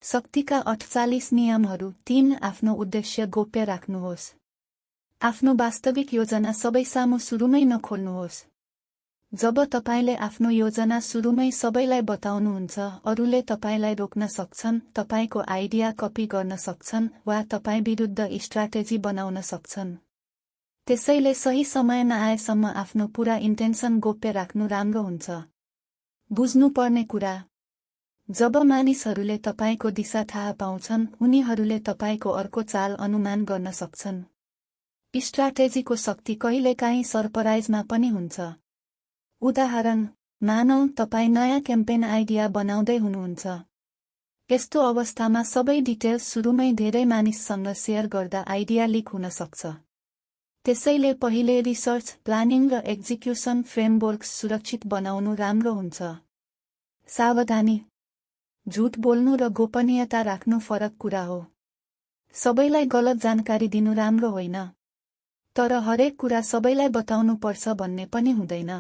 शक्तिका 48 नियमहरू 3 आफ्नो उद्देश्य गोप्य राख्नुहोस्। आफ्नो वास्तविक योजना सबै सामु सुरुमै नखोल्नुहोस्। जब तपाईले आफ्नो योजना सुरुमै सबैलाई बताउनुहुन्छ, अरूले तपाईलाई रोक्न सक्छन्, तपाईको आइडिया कपी गर्न सक्छन् वा तपाई विरुद्ध स्ट्राटेजी बनाउन सक्छन्। त्यसैले सही समय नआएसम्म आफ्नो पूरा इन्टेन्सन गोप्य राख्नु राम्रो हुन्छ। बुझ्नुपर्ने कुरा: जब मानिसहरूले तपाईको दिशा थाहा पाउँछन्, उनीहरूले तपाईको अर्को चाल अनुमान गर्न सक्छन्। स्ट्राटेजीको शक्ति कहिलेकाहीँ सरप्राइजमा पनि हुन्छ। उदाहरण: मानौं तपाई नयाँ क्याम्पेन आइडिया बनाउँदै हुनुहुन्छ। यस्तो अवस्थामा सबै डिटेल्स सुरुमै धेरै मानिससँग शेयर गर्दा आइडिया लिक हुन सक्छ। त्यसैले पहिले रिसर्च, प्लानिङ र एक्जिक्युसन फ्रेमवर्क सुरक्षित बनाउनु राम्रो हुन्छ। सावधानी: झुट बोल्नु र गोपनीयता राख्नु फरक कुरा हो। सबैलाई गलत जानकारी दिनु राम्रो होइन, तर हरेक कुरा सबैलाई बताउनु पर्छ भन्ने पनि हुँदैन।